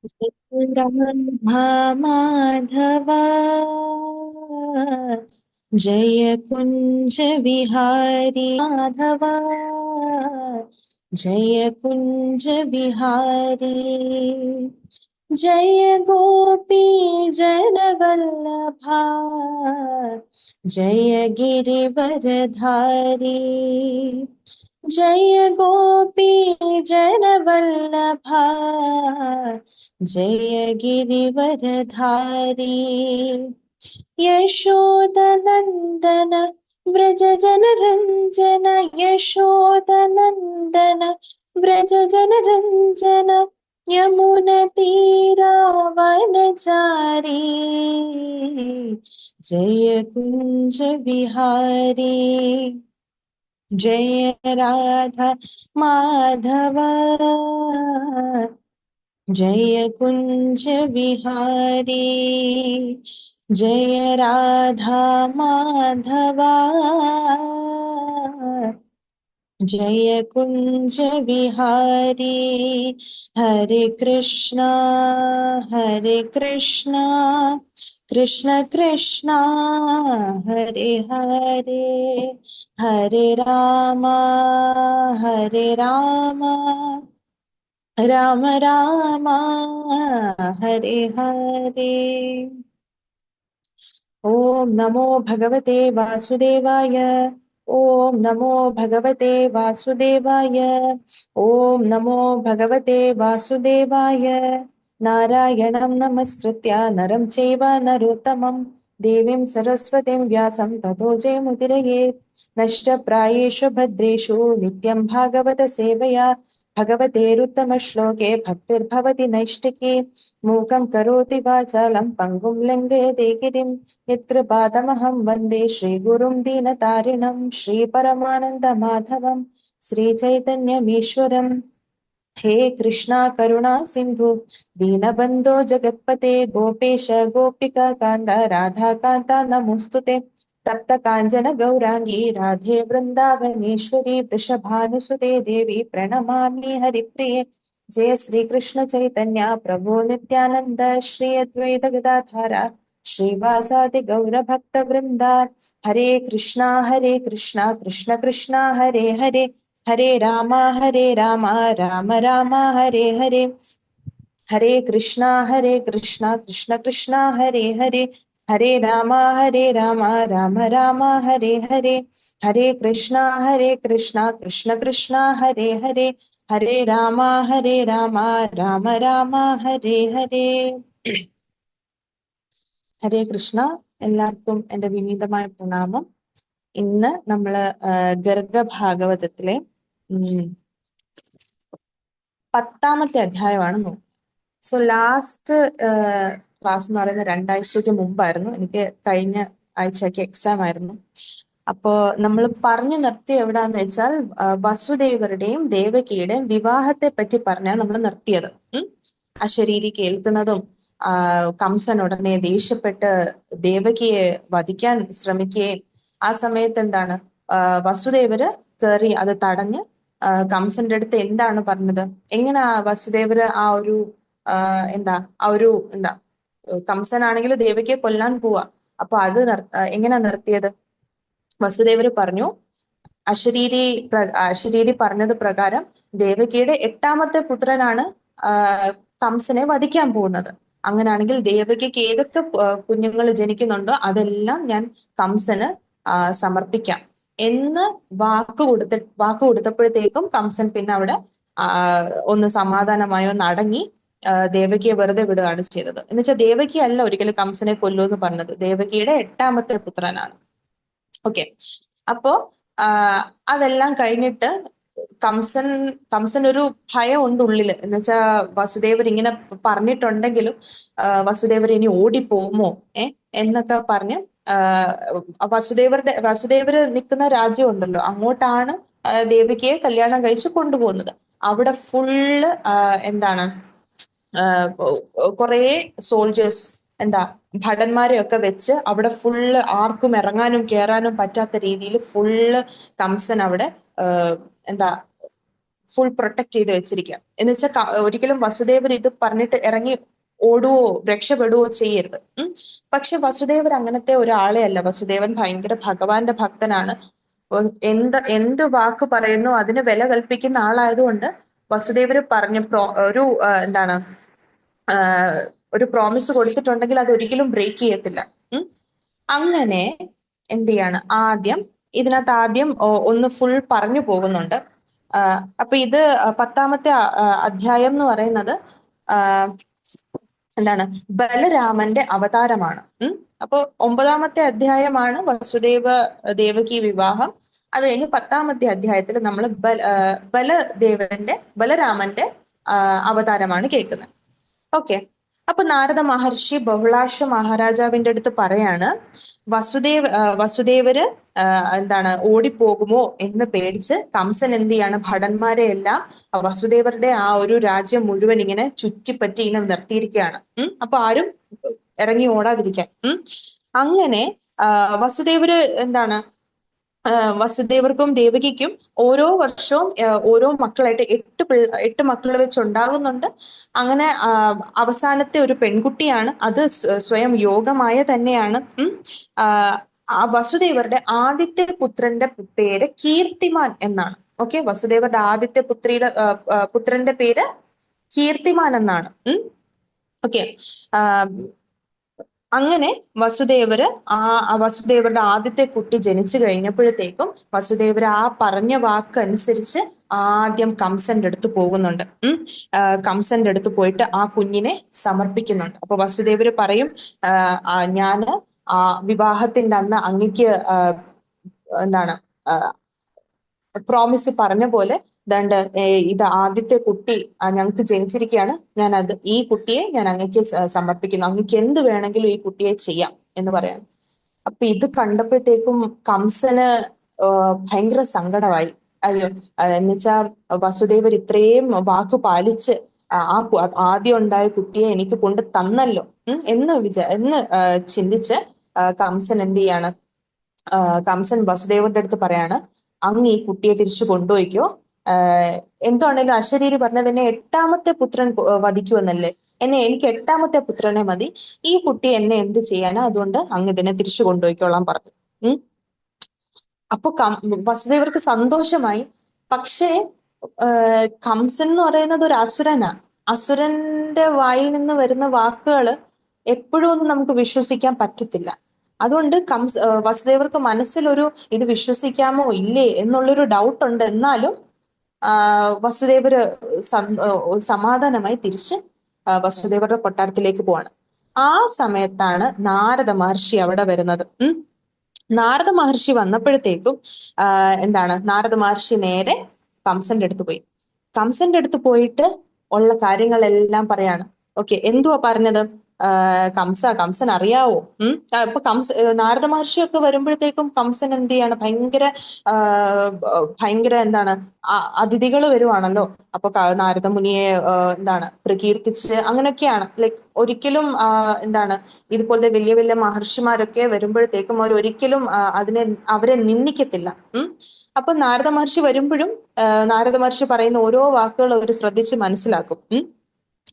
राधा माधवा जय कुंज विहारी माधवा जय कुंज विहारी जय गोपी जन वल्लभा जय गिरिवरधारी जय गोपी जन वल्लभा जय गिरिवरधारी यशोदनन्दन व्रज जनरञ्जन यशोदनन्दन व्रज जनरञ्जन यमुनतीरावनचारी जय कुञ्ज विहारी जय राधा माधव जय कुंज विहारी जय राधा माधवा जय कुंज विहारी हरे कृष्णा कृष्ण कृष्णा हरे हरे हरे राम राम राम हरे हरे। ओम नमो भगवते वासुदेवाय। ओम नमो भगवते वासुदेवाय। ओम नमो भगवते वासुदेवाय। नारायणं नमस्कृत्य नरं चैव नरोत्तमं देवीं सरस्वतीं व्यासं ततो जयमुदीरयेत्। नष्टप्रायेषु भद्रेषु नित्यं भागवत सेवया भगवतेरुत्तमश्लोके भक्तिर्भवति नैष्टिकी। मूकं करोति वाचालं पङ्गुं लङ्घयते गिरिं यत्कृपातमहं वन्दे श्रीगुरुं दीनतारिणं श्रीपरमानन्दमाधवं श्रीचैतन्यमीश्वरम्। हे कृष्णा करुणा सिन्धु दीनबन्धो जगत्पते गोपेश गोपिका कान्त राधा कान्ता नमोऽस्तुते। तप्त काञ्चन गौराङ्गी राधे वृन्दावनेश्वरी वृषभानुसुते देवी प्रणमामि हरिप्रिये। जय श्रीकृष्ण चैतन्य प्रभो नित्यानन्द श्री अद्वैत गदाधर श्रीवासादि गौरभक्तवृन्दा। हरे कृष्णा कृष्ण कृष्णा हरे हरे हरे राम राम राम हरे हरे हरे कृष्णा कृष्ण कृष्णा हरे हरे हरे राम राम राम हरे हरे हरे कृष्णा कृष्ण कृष्णा हरे हरे हरे राम राम राम हरे हरे ഹരേ കൃഷ്ണ. എല്ലാവർക്കും എൻ്റെ വിനീതമായ പ്രണാമം. ഇന്ന് നമ്മള് ഗർഗഭാഗവതത്തിലെ 10ാമത്തെ അധ്യായമാണ് നോക്കുന്നത്. സോ ലാസ്റ്റ് ക്ലാസ് എന്ന് പറയുന്നത് 2 ആഴ്ചയ്ക്ക് മുമ്പായിരുന്നു. എനിക്ക് കഴിഞ്ഞ ആഴ്ചയ്ക്ക് എക്സാം ആയിരുന്നു. അപ്പോ നമ്മൾ പറഞ്ഞു നിർത്തി എവിടാന്ന് വെച്ചാൽ വസുദേവരുടെയും ദേവകിയുടെയും വിവാഹത്തെ പറ്റി പറഞ്ഞാൽ നമ്മൾ നിർത്തിയത്. അശരീരി കേൾക്കുന്നതും കംസൻ ഉടനെ ദേഷ്യപ്പെട്ട് ദേവകിയെ വധിക്കാൻ ശ്രമിക്കുകയും ആ സമയത്ത് എന്താണ് വസുദേവര് കയറി അത് തടഞ്ഞ് കംസന്റെ അടുത്ത് എന്താണ് പറഞ്ഞത്, എങ്ങനെ വസുദേവര് ആ ഒരു കംസനാണെങ്കിൽ ദേവകിയെ കൊല്ലാൻ പോവാ. അപ്പൊ അത് എങ്ങനെ നിർത്തിയത്? വസുദേവര് പറഞ്ഞു, അശരീരി പറഞ്ഞത് പ്രകാരം ദേവകിയുടെ 8ാമത്തെ പുത്രനാണ് കംസനെ വധിക്കാൻ പോകുന്നത്. അങ്ങനാണെങ്കിൽ ദേവകിക്ക് ഏതൊക്കെ കുഞ്ഞുങ്ങൾ ജനിക്കുന്നുണ്ടോ അതെല്ലാം ഞാൻ കംസന് സമർപ്പിക്കാം എന്ന് വാക്ക് കൊടുത്തപ്പോഴത്തേക്കും കംസൻ പിന്നെ അവിടെ ഒന്ന് സമാധാനമായോ നടങ്ങി ദേവകിയെ വെറുതെ വിടുകയാണ് ചെയ്തത്. എന്ന് വെച്ചാൽ ദേവകി അല്ല ഒരിക്കലും കംസനെ കൊല്ലൂ എന്ന് പറഞ്ഞത്, ദേവകിയുടെ 8ാമത്തെ പുത്രനാണ്. ഓക്കെ, അപ്പോ അതെല്ലാം കഴിഞ്ഞിട്ട് കംസൻ ഒരു ഭയം ഉണ്ട് ഉള്ളില്. എന്ന് വെച്ചാ വസുദേവർ ഇങ്ങനെ പറഞ്ഞിട്ടുണ്ടെങ്കിലും വസുദേവർ ഇനി ഓടിപ്പോകുമോ എന്നൊക്കെ പറഞ്ഞ് വസുദേവര് നിൽക്കുന്ന രാജ്യം ഉണ്ടല്ലോ, അങ്ങോട്ടാണ് ദേവികയെ കല്യാണം കഴിച്ച് കൊണ്ടുപോകുന്നത്. അവിടെ ഫുള്ള് കുറേ സോൾജേഴ്സ് ഭടന്മാരെയൊക്കെ വെച്ച് അവിടെ ഫുള്ള് ആർക്കും ഇറങ്ങാനും കയറാനും പറ്റാത്ത രീതിയിൽ ഫുള്ള് കംസൻ അവിടെ ഫുൾ പ്രൊട്ടക്ട് ചെയ്ത് വെച്ചിരിക്കുക. എന്ന് വെച്ചാൽ ഒരിക്കലും വസുദേവർ ഇത് പറഞ്ഞിട്ട് ഇറങ്ങി ഓടുവോ രക്ഷപ്പെടുവോ ചെയ്യരുത്. പക്ഷെ വസുദേവർ അങ്ങനത്തെ ഒരാളെ അല്ല. വസുദേവൻ ഭയങ്കര ഭഗവാന്റെ ഭക്തനാണ്. എന്ത് വാക്ക് പറയുന്നു അതിന് വില കൽപ്പിക്കുന്ന ആളായതുകൊണ്ട് വസുദേവര് പറഞ്ഞ ഒരു എന്താണ് ഒരു പ്രോമിസ് കൊടുത്തിട്ടുണ്ടെങ്കിൽ അത് ഒരിക്കലും ബ്രേക്ക് ചെയ്യത്തില്ല. അങ്ങനെ എന്ത് ചെയ്യാണ്, ഇതിനകത്ത് ആദ്യം ഒന്ന് ഫുൾ പറഞ്ഞു പോകുന്നുണ്ട്. അപ്പൊ ഇത് 10ാമത്തെ അധ്യായം എന്ന് പറയുന്നത് എന്താണ്, ബലരാമന്റെ അവതാരമാണ്. അപ്പൊ 9ാമത്തെ അധ്യായമാണ് വസുദേവ ദേവകി വിവാഹം. അത് കഴിഞ്ഞ് 10ാമത്തെ അധ്യായത്തിൽ നമ്മൾ ബലരാമന്റെ അവതാരമാണ് കേൾക്കുന്നത്. ഓക്കെ. അപ്പൊ നാരദ മഹർഷി ബഹുളാശ്വ മഹാരാജാവിന്റെ അടുത്ത് പറയാണ്, വസുദേവര് എന്താണ് ഓടിപ്പോകുമോ എന്ന് പേടിച്ച് കംസൻ എന്ത് ചെയ്യാണ്, ഭടന്മാരെ എല്ലാം വസുദേവരുടെ ആ ഒരു രാജ്യം മുഴുവൻ ഇങ്ങനെ ചുറ്റിപ്പറ്റി ഇങ്ങനെ നിർത്തിയിരിക്കുകയാണ്. അപ്പൊ ആരും ഇറങ്ങി ഓടാതിരിക്കാൻ. അങ്ങനെ വസുദേവര് എന്താണ്, വസുദേവർക്കും ദേവകിക്കും ഓരോ വർഷവും ഓരോ മക്കളായിട്ട് 8 മക്കൾ വെച്ച് ഉണ്ടാകുന്നുണ്ട്. അങ്ങനെ അവസാനത്തെ ഒരു പെൺകുട്ടിയാണ്. അത് സ്വയം യോഗമായ തന്നെയാണ്. ആ വസുദേവരുടെ ആദ്യത്തെ പുത്രന്റെ പേര് കീർത്തിമാൻ എന്നാണ്. ഓക്കെ, വസുദേവരുടെ ആദ്യത്തെ പുത്രന്റെ പേര് കീർത്തിമാൻ എന്നാണ്. ഓക്കെ. അങ്ങനെ വസുദേവരുടെ ആദ്യത്തെ കുട്ടി ജനിച്ചു കഴിഞ്ഞപ്പോഴത്തേക്കും വസുദേവർ ആ പറഞ്ഞ വാക്കനുസരിച്ച് ആദ്യം കംസന്റെ അടുത്ത് പോകുന്നുണ്ട്. കംസന്റെ അടുത്ത് പോയിട്ട് ആ കുഞ്ഞിനെ സമർപ്പിക്കുന്നുണ്ട്. അപ്പൊ വസുദേവര് പറയും, ഞാന് വിവാഹത്തിന്റെ അന്ന് അങ്ങക്ക് എന്താണ് പ്രോമിസ് പറഞ്ഞ പോലെ ദണ്ട് ഇത് ആദ്യത്തെ കുട്ടി ഞങ്ങൾക്ക് ജനിച്ചിരിക്കുകയാണ്, ഈ കുട്ടിയെ ഞാൻ അങ്ങക്ക് സമർപ്പിക്കുന്നു, അങ്ങക്ക് എന്ത് വേണമെങ്കിലും ഈ കുട്ടിയെ ചെയ്യാം എന്ന് പറയാം. അപ്പൊ ഇത് കണ്ടപ്പോഴത്തേക്കും കംസന് ഭയങ്കര സങ്കടമായി. അയ്യോ, എന്നുവെച്ചാ വസുദേവർ ഇത്രയും വാക്ക് പാലിച്ച് ആദ്യം ഉണ്ടായ കുട്ടിയെ എനിക്ക് കൊണ്ട് തന്നല്ലോ എന്ന് ചിന്തിച്ച് കംസൻ എന്ത് ചെയ്യാണ്, കംസൻ വസുദേവന്റെ അടുത്ത് പറയാണ്, അങ്ങ് ഈ കുട്ടിയെ തിരിച്ചു കൊണ്ടുപോയിക്കോ. എന്താണേലും അശരീരി പറഞ്ഞത് എന്നെ 8ാമത്തെ പുത്രൻ വധിക്കുമെന്നല്ലേ, എനിക്ക് 8ാമത്തെ പുത്രനെ മതി, ഈ കുട്ടി എന്നെ എന്ത് ചെയ്യാനാ, അതുകൊണ്ട് അങ്ങ് ഇതിനെ തിരിച്ചു കൊണ്ടുപോയിക്കോളാൻ പറഞ്ഞു. അപ്പൊ വസുദേവർക്ക് സന്തോഷമായി. പക്ഷേ കംസൻ എന്ന് പറയുന്നത് ഒരു അസുരനാ. അസുരന്റെ വായിൽ നിന്ന് വരുന്ന വാക്കുകൾ എപ്പോഴും ഒന്നും നമുക്ക് വിശ്വസിക്കാൻ പറ്റത്തില്ല. അതുകൊണ്ട് വസുദേവർക്ക് മനസ്സിലൊരു ഇത് വിശ്വസിക്കാമോ ഇല്ലേ എന്നുള്ളൊരു ഡൗട്ട് ഉണ്ട്. എന്നാലും വസുദേവര് സമാധാനമായി തിരിച്ച് വസുദേവരുടെ കൊട്ടാരത്തിലേക്ക് പോവാണ്. ആ സമയത്താണ് നാരദ മഹർഷി അവിടെ വരുന്നത്. നാരദ മഹർഷി വന്നപ്പോഴത്തേക്കും നാരദ മഹർഷി നേരെ കംസന്റെ അടുത്ത് പോയി. കംസന്റെ അടുത്ത് പോയിട്ട് ഉള്ള കാര്യങ്ങളെല്ലാം പറയാണ്. ഓക്കെ, എന്തുവാ പറഞ്ഞത്? കംസൻ അറിയാവോ? ഇപ്പൊ നാരദ മഹർഷിയൊക്കെ വരുമ്പോഴത്തേക്കും കംസൻ എന്ത് ചെയ്യാണ്, ഭയങ്കര അതിഥികൾ വരുവാണല്ലോ. അപ്പൊ നാരദ മുനിയെ പ്രകീർത്തിച്ച് അങ്ങനെയൊക്കെയാണ്. ലൈക്ക് ഒരിക്കലും ഇതുപോലത്തെ വലിയ വലിയ മഹർഷിമാരൊക്കെ വരുമ്പോഴത്തേക്കും അവർ ഒരിക്കലും അവരെ നിന്ദിക്കത്തില്ല. അപ്പൊ നാരദ മഹർഷി വരുമ്പോഴും നാരദ മഹർഷി പറയുന്ന ഓരോ വാക്കുകളും അവർ ശ്രദ്ധിച്ച് മനസ്സിലാക്കും.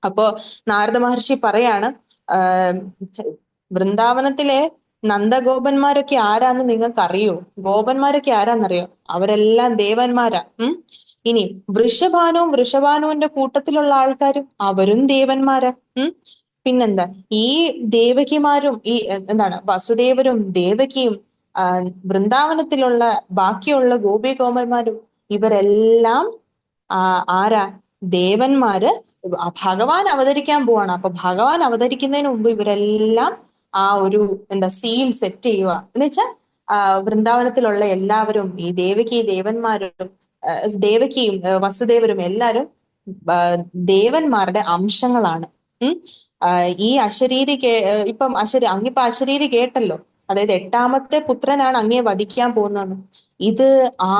അപ്പോ നാരദ മഹർഷി പറയാണ്, വൃന്ദാവനത്തിലെ നന്ദഗോപന്മാരൊക്കെ ആരാന്ന് നിങ്ങൾക്ക് അറിയോ? ഗോപന്മാരൊക്കെ ആരാന്നറിയോ? അവരെല്ലാം ദേവന്മാരാ. ഇനി വൃഷഭാനുവിന്റെ കൂട്ടത്തിലുള്ള ആൾക്കാരും അവരും ദേവന്മാരാ. പിന്നെന്താ, ഈ ദേവകിമാരും വസുദേവരും ദേവകിയും വൃന്ദാവനത്തിലുള്ള ബാക്കിയുള്ള ഗോപികോമന്മാരും ഇവരെല്ലാം ആരാ? ദേവന്മാര്. ഭഗവാൻ അവതരിക്കാൻ പോവാണ്. അപ്പൊ ഭഗവാൻ അവതരിക്കുന്നതിന് മുമ്പ് ഇവരെല്ലാം ആ ഒരു സീൻ സെറ്റ് ചെയ്യുക. എന്ന് വെച്ചാൽ വൃന്ദാവനത്തിലുള്ള എല്ലാവരും, ഈ ദേവകിയും വസുദേവരും എല്ലാരും ദേവന്മാരുടെ അംശങ്ങളാണ്. ഈ അശരീരി അങ്ങിപ്പോ അശരീരി കേട്ടല്ലോ, അതായത് 8ാമത്തെ പുത്രനാണ് അങ്ങേ വധിക്കാൻ പോകുന്നത്. ഇത്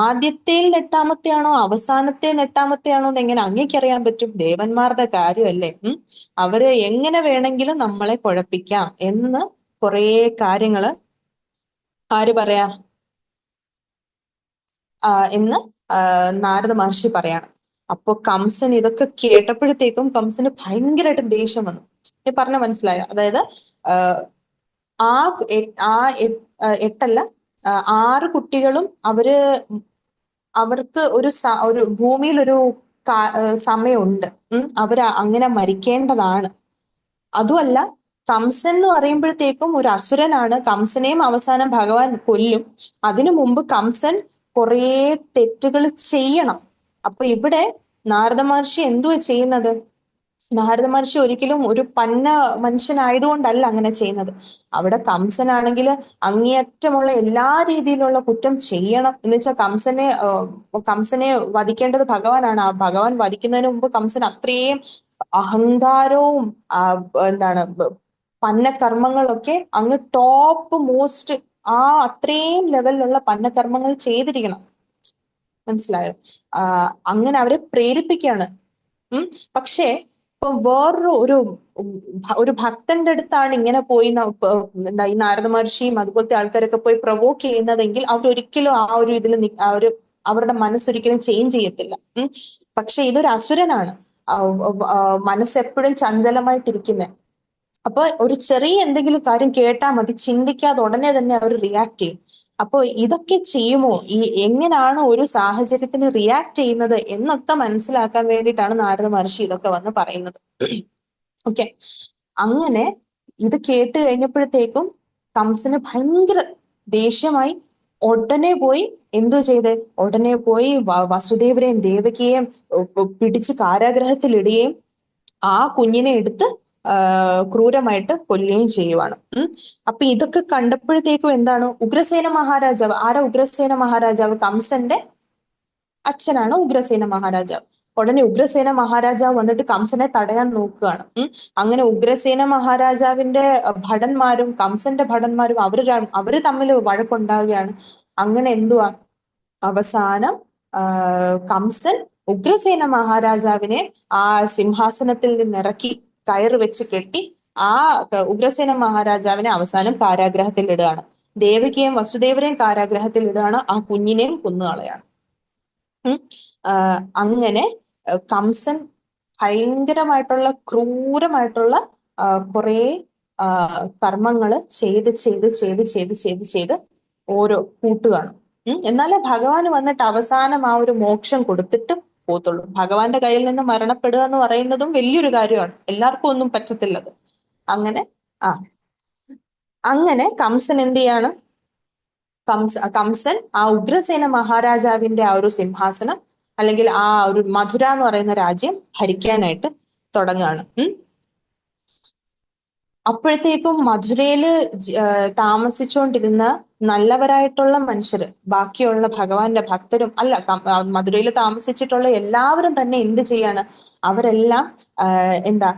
ആദ്യത്തെ 8ാമത്തെ ആണോ അവസാനത്തെ 8ാമത്തെ ആണോ എന്ന് എങ്ങനെ അങ്ങേക്കറിയാൻ പറ്റും? ദേവന്മാരുടെ കാര്യമല്ലേ. അവര് എങ്ങനെ വേണമെങ്കിലും നമ്മളെ കുഴപ്പിക്കാം എന്ന് കുറെ കാര്യങ്ങള് ആര് പറയാ എന്ന് നാരദ മഹർഷി പറയാണ്. അപ്പൊ കംസൻ ഇതൊക്കെ കേട്ടപ്പോഴത്തേക്കും കംസന് ഭയങ്കരമായിട്ട് ദേഷ്യം വന്നു. പറഞ്ഞ മനസ്സിലായോ? അതായത് ആഹ് ആ ആ 8 അല്ല, 6 കുട്ടികളും അവർക്ക് ഒരു ഭൂമിയിൽ ഒരു സമയമുണ്ട്. അവര് അങ്ങനെ മരിക്കേണ്ടതാണ്. അതുമല്ല, കംസൻ എന്ന് പറയുമ്പോഴത്തേക്കും ഒരു അസുരനാണ്. കംസനെയും അവസാനം ഭഗവാൻ കൊല്ലും. അതിനു മുമ്പ് കംസൻ കുറേ തെറ്റുകൾ ചെയ്യണം. അപ്പൊ ഇവിടെ നാരദ മഹർഷി എന്തുവാ ചെയ്യുന്നത്? നാരദ മഹർഷി ഒരിക്കലും ഒരു പന്ന മനുഷ്യനായതുകൊണ്ടല്ല അങ്ങനെ ചെയ്യുന്നത്. അവിടെ കംസനാണെങ്കിൽ അങ്ങേയറ്റമുള്ള എല്ലാ രീതിയിലുള്ള കുറ്റം ചെയ്യണം. എന്ന് വെച്ചാൽ കംസനെ വധിക്കേണ്ടത് ഭഗവാനാണ്. ആ ഭഗവാൻ വധിക്കുന്നതിന് മുമ്പ് കംസൻ അത്രയും അഹങ്കാരവും എന്താണ് പന്നകർമ്മങ്ങളൊക്കെ അങ്ങ് ടോപ്പ് മോസ്റ്റ് അത്രയും ലെവലിലുള്ള പന്നകർമ്മങ്ങൾ ചെയ്തിരിക്കണം. മനസ്സിലായോ? അങ്ങനെ അവരെ പ്രേരിപ്പിക്കുകയാണ്. പക്ഷേ ഇപ്പൊ വേറൊരു ഒരു ഭക്തന്റെ അടുത്താണ് ഇങ്ങനെ പോയി എന്താ ഈ നാരദ മഹർഷിയും അതുപോലത്തെ ആൾക്കാരൊക്കെ പോയി പ്രൊവോക്ക് ചെയ്യുന്നതെങ്കിൽ അവരൊരിക്കലും ആ ഒരു ഇതിൽ അവരുടെ മനസ്സൊരിക്കലും ചേഞ്ച് ചെയ്യത്തില്ല. പക്ഷെ ഇതൊരു അസുരനാണ്, മനസ്സെപ്പോഴും ചഞ്ചലമായിട്ടിരിക്കുന്നത്. അപ്പൊ ഒരു ചെറിയ എന്തെങ്കിലും കാര്യം കേട്ടാൽ മതി, ചിന്തിക്കാതെ ഉടനെ തന്നെ അവർ റിയാക്ട് ചെയ്യും. അപ്പൊ ഇതൊക്കെ ചെയ്യുമോ, എങ്ങനെയാണ് ഒരു സാഹചര്യത്തിന് റിയാക്ട് ചെയ്യുന്നത് എന്നൊക്കെ മനസ്സിലാക്കാൻ വേണ്ടിയിട്ടാണ് നാരദ മഹർഷി ഇതൊക്കെ വന്ന് പറയുന്നത്. ഓക്കെ, അങ്ങനെ ഇത് കേട്ട് കഴിഞ്ഞപ്പോഴത്തേക്കും കംസന് ഭയങ്കര ദേഷ്യമായി. ഉടനെ പോയി എന്തു ചെയ്ത്, ഉടനെ പോയി വസുദേവരെയും ദേവകിയെയും പിടിച്ച് കാരാഗ്രഹത്തിലിടുകയും ആ കുഞ്ഞിനെ എടുത്ത് ക്രൂരമായിട്ട് കൊല്ലുകയും ചെയ്യുവാണ്. അപ്പൊ ഇതൊക്കെ കണ്ടപ്പോഴത്തേക്കും എന്താണ്, ഉഗ്രസേന മഹാരാജാവ്, ആരാ ഉഗ്രസേന മഹാരാജാവ്? കംസന്റെ അച്ഛനാണ് ഉഗ്രസേന മഹാരാജാവ്. ഉടനെ ഉഗ്രസേന മഹാരാജാവ് വന്നിട്ട് കംസനെ തടയാൻ നോക്കുകയാണ്. അങ്ങനെ ഉഗ്രസേന മഹാരാജാവിന്റെ ഭടന്മാരും കംസന്റെ ഭടന്മാരും അവര് തമ്മിൽ വഴക്കുണ്ടാവുകയാണ്. അങ്ങനെ എന്തുവാ, അവസാനം കംസൻ ഉഗ്രസേന മഹാരാജാവിനെ ആ സിംഹാസനത്തിൽ നിന്നിറക്കി കയറ് വെച്ച് കെട്ടി ആ ഉഗ്രസേന മഹാരാജാവിനെ അവസാനം കാരാഗ്രഹത്തിൽ ഇടുകയാണ്. ദേവകിയെയും വസുദേവരെയും കാരാഗ്രഹത്തിൽ ഇടുകയാണ്. ആ കുഞ്ഞിനെയും കൊന്നുകളയാണ്. അങ്ങനെ കംസൻ ഭയങ്കരമായിട്ടുള്ള ക്രൂരമായിട്ടുള്ള കുറെ കർമ്മങ്ങള് ചെയ്ത് ചെയ്ത് ചെയ്ത് ചെയ്ത് ചെയ്ത് ചെയ്ത് ഓരോ കൂട്ടുകയാണ്. എന്നാലേ ഭഗവാന് വന്നിട്ട് അവസാനം ആ ഒരു മോക്ഷം കൊടുത്തിട്ട് പോത്തുള്ളൂ. ഭഗവാന്റെ കയ്യിൽ നിന്ന് മരണപ്പെടുക എന്ന് പറയുന്നതും വലിയൊരു കാര്യമാണ്, എല്ലാവർക്കും ഒന്നും പറ്റത്തില്ലത്. അങ്ങനെ അങ്ങനെ കംസൻ എന്ത് ചെയ്യാണ്, കംസൻ ആ ഉഗ്രസേന മഹാരാജാവിന്റെ ആ ഒരു സിംഹാസനം അല്ലെങ്കിൽ ആ ഒരു മധുര എന്ന് പറയുന്ന രാജ്യം ഭരിക്കാനായിട്ട് തുടങ്ങുകയാണ്. അപ്പോഴത്തേക്കും മധുരയില് താമസിച്ചുകൊണ്ടിരുന്ന നല്ലവരായിട്ടുള്ള മനുഷ്യര്, ബാക്കിയുള്ള ഭഗവാന്റെ ഭക്തരും അല്ല, മധുരയിൽ താമസിച്ചിട്ടുള്ള എല്ലാവരും തന്നെ എന്ത് ചെയ്യാണ്, അവരെല്ലാം എന്താ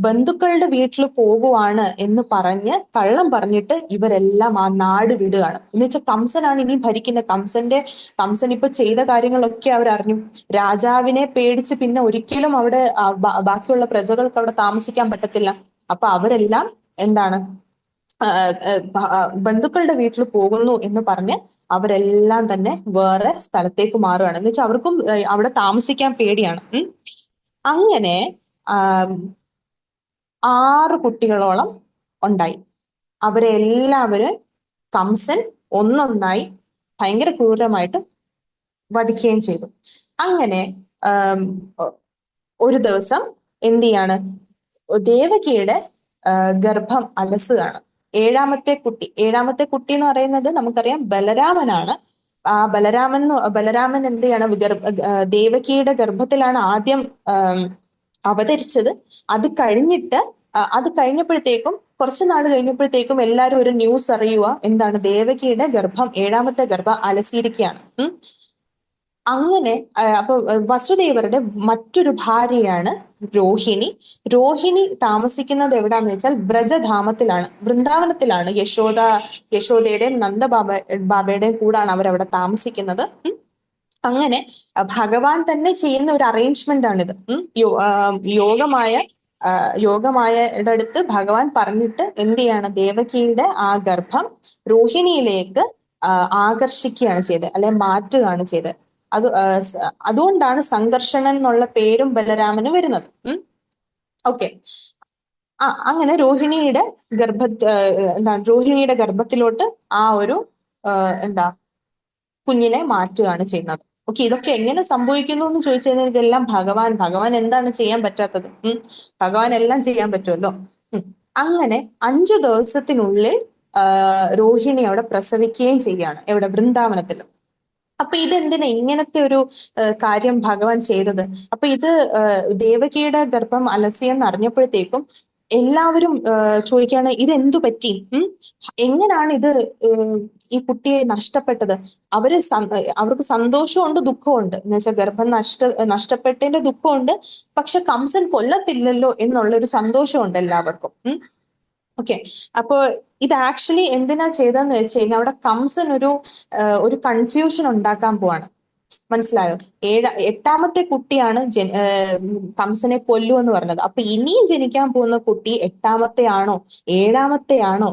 ബന്ധുക്കളുടെ വീട്ടിൽ പോകുവാണ് എന്ന് പറഞ്ഞ് കള്ളം പറഞ്ഞിട്ട് ഇവരെല്ലാം ആ നാട് വിടുകയാണ്. എന്ന് വെച്ചാൽ കംസനാണ് ഇനി ഭരിക്കുന്ന. കംസൻ ഇപ്പൊ ചെയ്ത കാര്യങ്ങളൊക്കെ അവരറിഞ്ഞു. രാജാവിനെ പേടിച്ച് പിന്നെ ഒരിക്കലും അവിടെ ബാക്കിയുള്ള പ്രജകൾക്ക് അവിടെ താമസിക്കാൻ പറ്റത്തില്ല. അപ്പൊ അവരെല്ലാം എന്താണ്, ബന്ധുക്കളുടെ വീട്ടിൽ പോകുന്നു എന്ന് പറഞ്ഞ് അവരെല്ലാം തന്നെ വേറെ സ്ഥലത്തേക്ക് മാറുകയാണ്. എന്ന് വെച്ചാൽ അവർക്കും അവിടെ താമസിക്കാൻ പേടിയാണ്. അങ്ങനെ 6 കുട്ടികളോളം ഉണ്ടായി. അവരെ എല്ലാവരും കംസൻ ഒന്നൊന്നായി ഭയങ്കര ക്രൂരമായിട്ട് വധിക്കുകയും ചെയ്തു. അങ്ങനെ ഒരു ദിവസം എന്ത് ചെയ്യാണ്, ദേവകിയുടെ ഗർഭം അലസുകയാണ്. ഏഴാമത്തെ കുട്ടി എന്ന് പറയുന്നത് നമുക്കറിയാം ബലരാമനാണ്. ആ ബലരാമൻ എന്ത് ചെയ്യണം, ദേവകിയുടെ ഗർഭത്തിലാണ് ആദ്യം അവതരിച്ചത്. അത് കഴിഞ്ഞപ്പോഴത്തേക്കും കുറച്ചു നാൾ കഴിഞ്ഞപ്പോഴത്തേക്കും എല്ലാവരും ഒരു ന്യൂസ് അറിയുക, എന്താണ്, ദേവകിയുടെ ഏഴാമത്തെ ഗർഭം അലസിയിരിക്കുകയാണ്. അങ്ങനെ അപ്പൊ വസുദേവരുടെ മറ്റൊരു ഭാര്യയാണ് രോഹിണി താമസിക്കുന്നത് എവിടാന്ന് വെച്ചാൽ ബ്രജധാമത്തിലാണ്, വൃന്ദാവനത്തിലാണ്. യശോദയുടെയും ബാബയുടെയും കൂടാണ് അവരവിടെ താമസിക്കുന്നത്. അങ്ങനെ ഭഗവാൻ തന്നെ ചെയ്യുന്ന ഒരു അറേഞ്ച്മെന്റ് ആണിത്. യോഗമായയുടെ അടുത്ത് ഭഗവാൻ പറഞ്ഞിട്ട് എന്ത് ചെയ്യാണ്, ദേവകിയുടെ ആ ഗർഭം രോഹിണിയിലേക്ക് ആകർഷിക്കുകയാണ് ചെയ്തത്, അല്ലെ മാറ്റുകയാണ് ചെയ്തത്. അതുകൊണ്ടാണ് സംഘർഷണൻ എന്നുള്ള പേരും ബലരാമന് വരുന്നത്. ഓക്കെ. അങ്ങനെ രോഹിണിയുടെ രോഹിണിയുടെ ഗർഭത്തിലോട്ട് ആ ഒരു എന്താ കുഞ്ഞിനെ മാറ്റുകയാണ് ചെയ്യുന്നത്. ഓക്കെ, ഇതൊക്കെ എങ്ങനെ സംഭവിക്കുന്നു എന്ന് ചോദിച്ചു കഴിഞ്ഞാൽ ഇതെല്ലാം ഭഗവാൻ എന്താണ് ചെയ്യാൻ പറ്റാത്തത്? ഭഗവാൻ എല്ലാം ചെയ്യാൻ പറ്റുമല്ലോ. അങ്ങനെ 5 ദിവസത്തിനുള്ളിൽ രോഹിണി അവിടെ പ്രസവിക്കുകയും ചെയ്യുകയാണ്, എവിടെ? വൃന്ദാവനത്തിൽ. അപ്പൊ ഇതെന്തിനാ ഇങ്ങനത്തെ ഒരു കാര്യം ഭഗവാൻ ചെയ്തത്? അപ്പൊ ഇത് ദേവകിയുടെ ഗർഭം അലസിയെന്ന് അറിഞ്ഞപ്പോഴത്തേക്കും എല്ലാവരും ചോദിക്കുകയാണ്, ഇതെന്തു പറ്റി? എങ്ങനാണ് ഇത് ഈ കുട്ടിയെ നഷ്ടപ്പെട്ടത്? അവർക്ക് സന്തോഷമുണ്ട്, ദുഃഖമുണ്ട്. എന്ന് വെച്ചാൽ ഗർഭം നഷ്ടപ്പെട്ടതിന്റെ ദുഃഖമുണ്ട്, പക്ഷെ കംസൻ കൊല്ലത്തില്ലല്ലോ എന്നുള്ളൊരു സന്തോഷമുണ്ട് എല്ലാവർക്കും. ഓക്കെ, അപ്പോ ഇത് ആക്ച്വലി എന്തിനാ ചെയ്തതെന്ന് വെച്ച് കഴിഞ്ഞാൽ അവിടെ കംസൻ ഒരു കൺഫ്യൂഷൻ ഉണ്ടാക്കാൻ പോവാണ്. മനസ്സിലായോ? 8ാമത്തെ കുട്ടിയാണ് കംസനെ കൊല്ലു എന്ന് പറഞ്ഞത്. അപ്പൊ ഇനിയും ജനിക്കാൻ പോകുന്ന കുട്ടി 8ാമത്തെ ആണോ 7ാമത്തെ ആണോ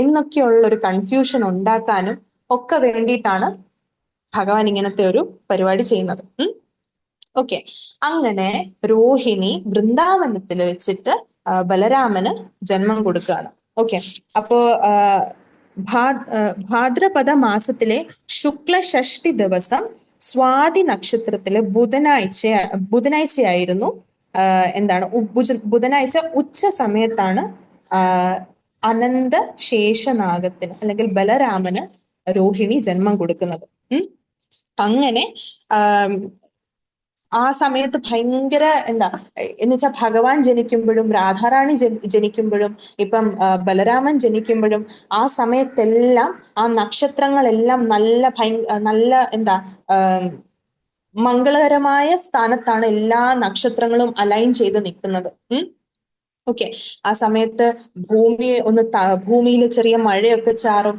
എന്നൊക്കെയുള്ള ഒരു കൺഫ്യൂഷൻ ഉണ്ടാക്കാനും ഒക്കെ വേണ്ടിയിട്ടാണ് ഭഗവാൻ ഇങ്ങനത്തെ ഒരു പരിപാടി ചെയ്യുന്നത്. ഓക്കെ, അങ്ങനെ രോഹിണി വൃന്ദാവനത്തിൽ വെച്ചിട്ട് ബലരാമന് ജന്മം കൊടുക്കുകയാണ്. ഓക്കെ, അപ്പോ ഭാദ്രപദ മാസത്തിലെ ശുക്ല ഷഷ്ടി ദിവസം സ്വാതി നക്ഷത്രത്തില് ബുധനാഴ്ചയായിരുന്നു. എന്താണ് ബുധനാഴ്ച ഉച്ച സമയത്താണ് അനന്ത ശേഷനാഗത്തിന് അല്ലെങ്കിൽ ബലരാമന് രോഹിണി ജന്മം കൊടുക്കുന്നത്. അങ്ങനെ ആ സമയത്ത് ഭയങ്കര എന്ന് വെച്ചാൽ ഭഗവാൻ ജനിക്കുമ്പോഴും രാധാറാണി ജനിക്കുമ്പോഴും ഇപ്പം ബലരാമൻ ജനിക്കുമ്പോഴും ആ സമയത്തെല്ലാം ആ നക്ഷത്രങ്ങളെല്ലാം നല്ല മംഗളകരമായ സ്ഥാനത്താണ് എല്ലാ നക്ഷത്രങ്ങളും അലൈൻ ചെയ്ത് നിൽക്കുന്നത്. ഓക്കെ, ആ സമയത്ത് ഭൂമിയിൽ ചെറിയ മഴയൊക്കെ ചാറും.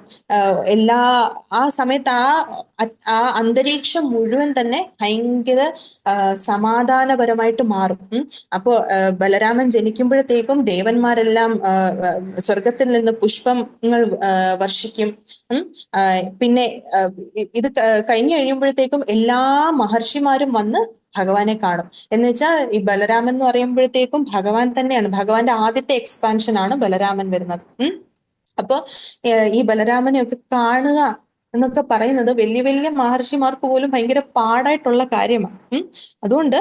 ആ സമയത്ത് ആ അന്തരീക്ഷം മുഴുവൻ തന്നെ ഭയങ്കര സമാധാനപരമായിട്ട് മാറും. അപ്പോ ബലരാമൻ ജനിക്കുമ്പോഴത്തേക്കും ദേവന്മാരെല്ലാം സ്വർഗത്തിൽ നിന്ന് പുഷ്പങ്ങൾ വർഷിക്കും. പിന്നെ ഇത് കഴിഞ്ഞു കഴിയുമ്പോഴത്തേക്കും എല്ലാ മഹർഷിമാരും വന്ന് ഭഗവാനെ കാണും. എന്ന് വെച്ചാൽ ഈ ബലരാമൻ എന്ന് പറയുമ്പോഴത്തേക്കും ഭഗവാൻ തന്നെയാണ്. ഭഗവാന്റെ ആദ്യത്തെ എക്സ്പാൻഷൻ ആണ് ബലരാമൻ വരുന്നത്. അപ്പൊ ഈ ബലരാമനെയൊക്കെ കാണുക എന്നൊക്കെ പറയുന്നത് വലിയ വലിയ മഹർഷിമാർക്ക് പോലും ഭയങ്കര പാടായിട്ടുള്ള കാര്യമാണ്. അതുകൊണ്ട്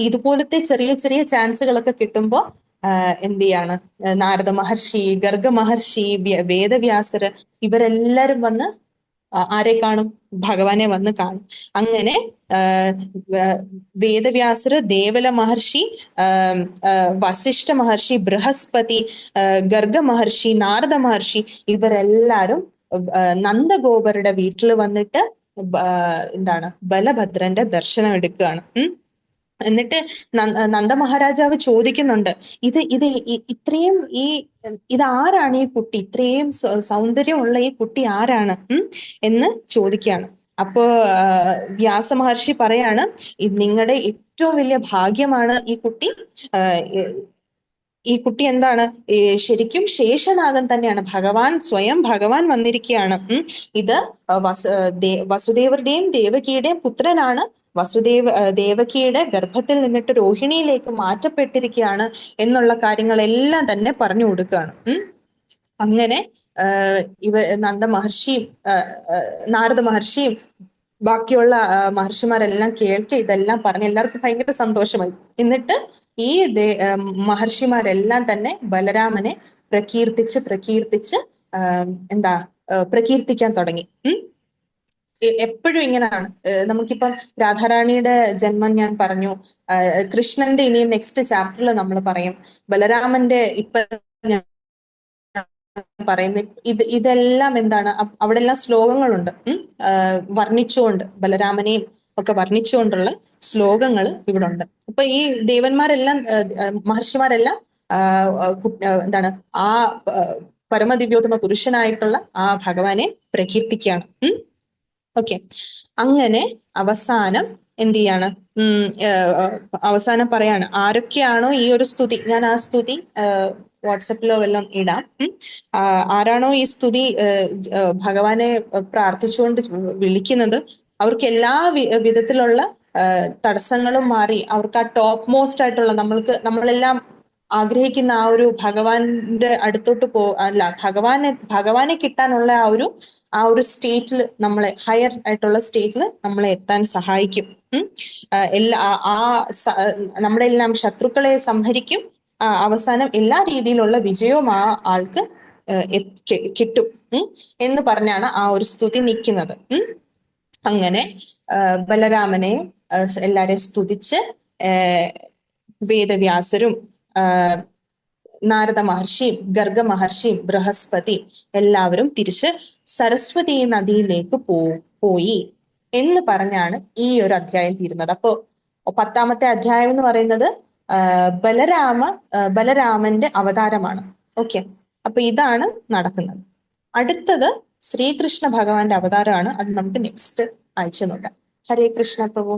ഇതുപോലത്തെ ചെറിയ ചെറിയ ചാൻസുകളൊക്കെ കിട്ടുമ്പോൾ എന്ത് ചെയ്യാണ്, നാരദ മഹർഷി, ഗർഗ മഹർഷി, വേദവ്യാസര് ഇവരെല്ലാരും വന്ന് ആരെ കാണും? ഭഗവാനെ വന്ന് കാണും. അങ്ങനെ വേദവ്യാസര്, ദേവല മഹർഷി, വസിഷ്ഠ മഹർഷി, ബൃഹസ്പതി, ഗർഗ മഹർഷി, നാരദ മഹർഷി ഇവരെല്ലാരും നന്ദഗോപരുടെ വീട്ടിൽ വന്നിട്ട് ബലഭദ്രന്റെ ദർശനം എടുക്കുകയാണ്. എന്നിട്ട് നന്ദ മഹാരാജാവ് ചോദിക്കുന്നുണ്ട്, ഇത്രയും ഇതാരാണ് ഈ കുട്ടി? ഇത്രയും സൗന്ദര്യമുള്ള ഈ കുട്ടി ആരാണ് എന്ന് ചോദിക്കുകയാണ്. അപ്പോ വ്യാസ മഹർഷി പറയാണ്, നിങ്ങളുടെ ഏറ്റവും വലിയ ഭാഗ്യമാണ് ഈ കുട്ടി എന്താണ്, ശരിക്കും ശേഷനാഗൻ തന്നെയാണ്. സ്വയം ഭഗവാൻ വന്നിരിക്കുകയാണ്. ഇത് വസുദേവരുടെയും ദേവകിയുടെയും പുത്രനാണ്. ദേവകിയുടെ ഗർഭത്തിൽ നിന്നിട്ട് രോഹിണിയിലേക്ക് മാറ്റപ്പെട്ടിരിക്കുകയാണ് എന്നുള്ള തന്നെ പറഞ്ഞു കൊടുക്കുകയാണ്. അങ്ങനെ നന്ദ മഹർഷിയും നാരദ മഹർഷിയും ബാക്കിയുള്ള മഹർഷിമാരെല്ലാം ഇതെല്ലാം പറഞ്ഞ് എല്ലാവർക്കും ഭയങ്കര സന്തോഷമായി. എന്നിട്ട് ഈ മഹർഷിമാരെല്ലാം തന്നെ ബലരാമനെ പ്രകീർത്തിച്ച് പ്രകീർത്തിക്കാൻ തുടങ്ങി. എപ്പോഴും ഇങ്ങനെയാണ്. നമുക്കിപ്പം രാധാറാണിയുടെ ജന്മം ഞാൻ പറഞ്ഞു, കൃഷ്ണന്റെ ഇനിയും നെക്സ്റ്റ് ചാപ്റ്ററിൽ നമ്മൾ പറയും, ബലരാമന്റെ ഇപ്പൊ പറയുന്നത് ഇതെല്ലാം എന്താണ്, അവിടെ എല്ലാം ശ്ലോകങ്ങളുണ്ട്. വർണ്ണിച്ചുകൊണ്ട് ബലരാമനെയും ഒക്കെ വർണ്ണിച്ചുകൊണ്ടുള്ള ശ്ലോകങ്ങൾ ഇവിടെ ഉണ്ട്. അപ്പൊ ഈ ദേവന്മാരെല്ലാം മഹർഷിമാരെല്ലാം ആ പരമദിവ്യോത്തമ പുരുഷനായിട്ടുള്ള ആ ഭഗവാനെ പ്രകീർത്തിക്കുകയാണ്. ഓക്കെ, അങ്ങനെ അവസാനം എന്ത് ചെയ്യാണ്, അവസാനം പറയാണ്, ആരൊക്കെയാണോ ഈ ഒരു സ്തുതി, ഞാൻ ആ സ്തുതി വാട്സപ്പിലോ വല്ലതും ഇടാം. ആരാണോ ഈ സ്തുതി ഭഗവാനെ പ്രാർത്ഥിച്ചുകൊണ്ട് വിളിക്കുന്നത് അവർക്ക് എല്ലാ വിധത്തിലുള്ള തടസ്സങ്ങളും മാറി അവർക്ക് ആ ടോപ്പ് മോസ്റ്റ് ആയിട്ടുള്ള നമ്മളെല്ലാം ആഗ്രഹിക്കുന്ന ആ ഒരു ഭഗവാന്റെ അടുത്തോട്ട് അല്ല ഭഗവാനെ കിട്ടാനുള്ള ആ ഒരു സ്റ്റേറ്റിൽ നമ്മളെ ഹയർ ആയിട്ടുള്ള സ്റ്റേറ്റിൽ നമ്മളെ എത്താൻ സഹായിക്കും. നമ്മുടെ എല്ലാം ശത്രുക്കളെ സംഹരിക്കും. അവസാനം എല്ലാ രീതിയിലുള്ള വിജയവും ആ ആൾക്ക് കിട്ടും എന്ന് പറഞ്ഞാണ് ആ ഒരു സ്തുതി നിൽക്കുന്നത്. അങ്ങനെ ബലരാമനെ എല്ലാരെയും സ്തുതിച്ച് വേദവ്യാസരും നാരദ മഹർഷിയും ഗർഗ മഹർഷിയും ബൃഹസ്പതി എല്ലാവരും തിരിച്ച് സരസ്വതി നദിയിലേക്ക് പോയി എന്ന് പറഞ്ഞാണ് ഈ ഒരു അധ്യായം തീരുന്നത്. അപ്പോ 10ാമത്തെ അധ്യായം എന്ന് പറയുന്നത് ബലരാമന്റെ അവതാരമാണ്. ഓക്കെ, അപ്പൊ ഇതാണ് നടക്കുന്നത്. അടുത്തത് ശ്രീകൃഷ്ണ ഭഗവാന്റെ അവതാരമാണ്. അത് നമുക്ക് നെക്സ്റ്റ് ആഴ്ച നോക്കാം. ഹരേ കൃഷ്ണ പ്രഭു.